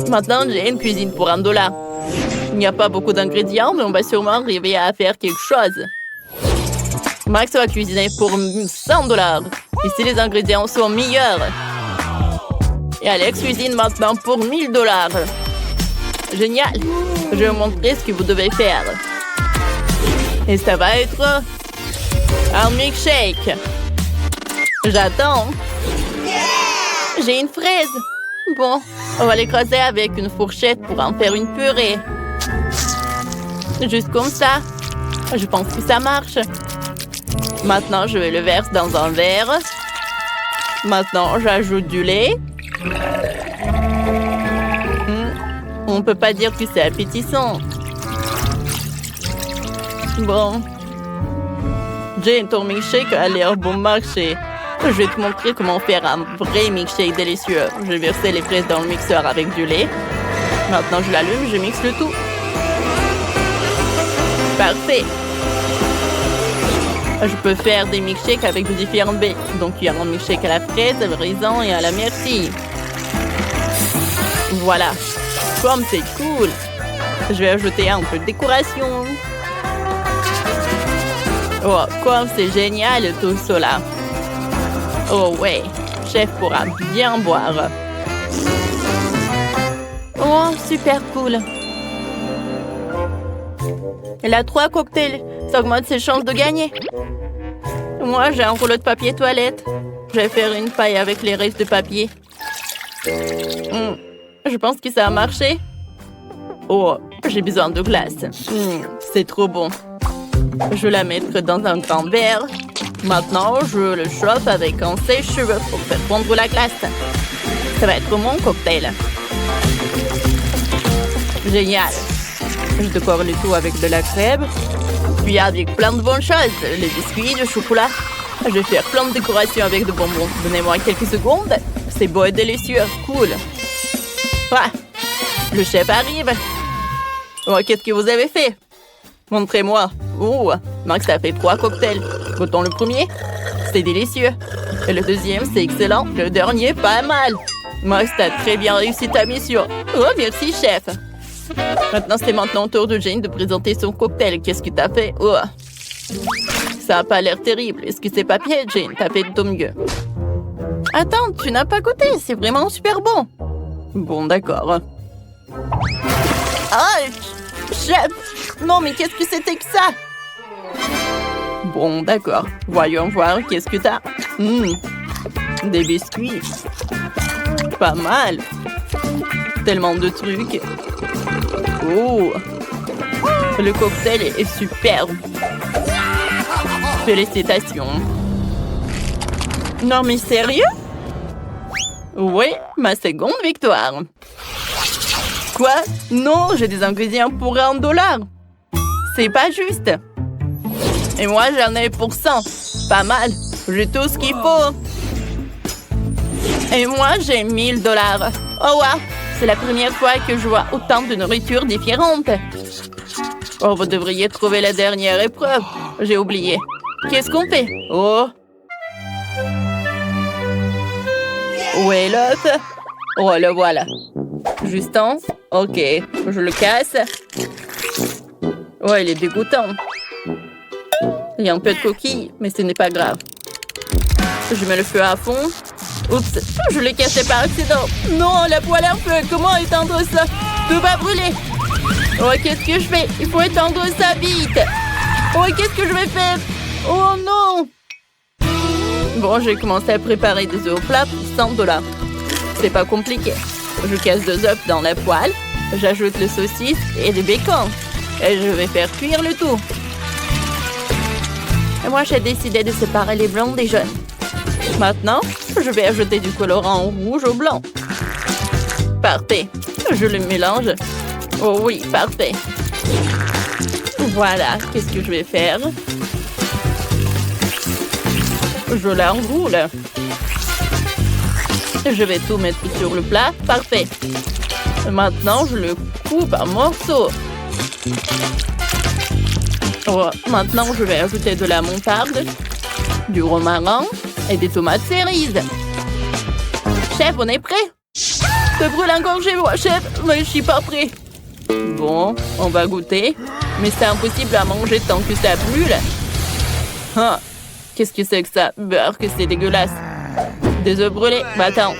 Maintenant, j'ai une cuisine pour $1. Il n'y a pas beaucoup d'ingrédients, mais on va sûrement arriver à faire quelque chose. Max va cuisiner pour $100. Ici, les ingrédients sont meilleurs. Et Alex cuisine maintenant pour $1000. Génial. Je vais vous montrer ce que vous devez faire. Et ça va être un milkshake. J'attends. J'ai une fraise. Bon, on va l'écraser avec une fourchette pour en faire une purée. Juste comme ça. Je pense que ça marche. Maintenant, je vais le verser dans un verre. Maintenant, j'ajoute du lait. On ne peut pas dire que c'est appétissant. Bon. Jane, ton milkshake a l'air bon marché. Je vais te montrer comment faire un vrai milkshake délicieux. Je vais verser les fraises dans le mixeur avec du lait. Maintenant, je l'allume, je mixe le tout. Parfait. Je peux faire des milkshakes avec de différents baies. Donc, il y a un milkshake à la fraise, à la raisin et à la myrtille. Voilà. Comme c'est cool. Je vais ajouter un peu de décoration. Oh, comme c'est génial tout cela. Oh ouais, chef pourra bien boire. Oh, super cool. Elle a 3 cocktails. Ça augmente ses chances de gagner. Moi, j'ai un rouleau de papier toilette. Je vais faire une paille avec les restes de papier. Je pense que ça a marché. Oh, j'ai besoin de glace. C'est trop bon. Je vais la mettre dans un grand verre. Maintenant, je le chauffe avec un sèche-cheveux pour faire fondre la glace. Ça va être mon cocktail. Génial. Je décore le tout avec de la crème. Puis avec plein de bonnes choses. Les biscuits, le chocolat. Je vais faire plein de décorations avec de bonbons. Donnez-moi quelques secondes. C'est beau et délicieux. Cool. Ah, le chef arrive. Oh, qu'est-ce que vous avez fait? Montrez-moi. Oh, Max a fait 3 cocktails. Goûtons le premier. C'est délicieux. Et le deuxième, c'est excellent. Le dernier, pas mal. Max, t'as très bien réussi ta mission. Oh, merci, chef. C'est maintenant au tour de Jane de présenter son cocktail. Qu'est-ce que t'as fait? Oh. Ça a pas l'air terrible. Est-ce que c'est pas piège, Jane? T'as fait de ton mieux. Attends, tu n'as pas goûté. C'est vraiment super bon. Bon, d'accord. Ah, chef! Non, mais qu'est-ce que c'était que ça? Bon, d'accord. Voyons voir, qu'est-ce que t'as? Des biscuits. Pas mal. Tellement de trucs. Oh! Le cocktail est superbe. Félicitations. Non, mais sérieux? Oui, ma seconde victoire. Quoi? Non, j'ai des ingrédients pour $1. C'est pas juste. Et moi, j'en ai pour 100. Pas mal. J'ai tout ce qu'il faut. Et moi, j'ai $1000. Oh, wow. C'est la première fois que je vois autant de nourriture différente. Oh, vous devriez trouver la dernière épreuve. J'ai oublié. Qu'est-ce qu'on fait? Oh. Où est l'autre? Oh, le voilà. Justin? Ok, je le casse. Oh, il est dégoûtant. Il y a un peu de coquille, mais ce n'est pas grave. Je mets le feu à fond. Oups, je l'ai cassé par accident. Non, la poêle à feu, comment éteindre ça? Tout va brûler. Oh, qu'est-ce que je fais? Il faut éteindre ça vite. Oh, qu'est-ce que je vais faire? Oh non! Bon, j'ai commencé à préparer des œufs au plat pour $100. C'est pas compliqué. Je casse 2 œufs dans la poêle. J'ajoute le saucisse et le bacon. Et je vais faire cuire le tout. Et moi, j'ai décidé de séparer les blancs des jaunes. Maintenant, je vais ajouter du colorant rouge au blanc. Parfait. Je le mélange. Oh oui, parfait. Voilà, qu'est-ce que je vais faire? Je l'enroule. Je vais tout mettre sur le plat. Parfait. Maintenant, je le coupe en morceaux. Oh, maintenant, je vais ajouter de la moutarde, du romarin et des tomates cerises. Chef, on est prêt? Ça brûle encore chez moi, chef, mais je suis pas prêt. Bon, on va goûter. Mais c'est impossible à manger tant que ça brûle. Ah, qu'est-ce que c'est que ça? Beurre, que c'est dégueulasse. Des œufs brûlés. Bah attends.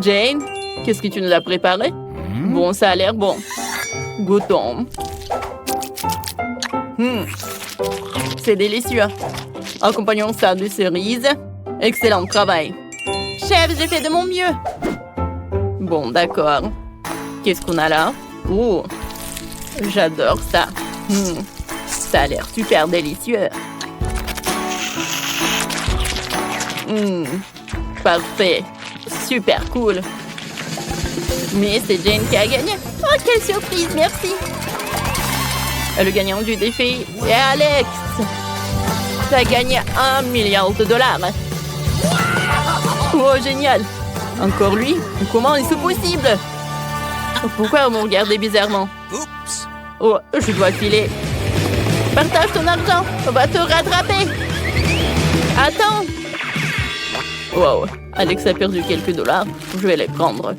Jane, qu'est-ce que tu nous as préparé? Bon, ça a l'air bon. Goûtons. C'est délicieux. Accompagnons ça de cerises. Excellent travail. Chef, j'ai fait de mon mieux. Bon, d'accord. Qu'est-ce qu'on a là? Oh, j'adore ça. Ça a l'air super délicieux. Parfait. Super cool. Mais c'est Jane qui a gagné. Oh, quelle surprise, merci. Le gagnant du défi est Alex. Tu as gagné $1 milliard. Oh, génial. Encore lui? Comment est-ce possible? Pourquoi vous me regardez bizarrement? Oh, je dois filer. Partage ton argent. On va te rattraper. Attends. Wow. Alex a perdu quelques dollars. Je vais les prendre.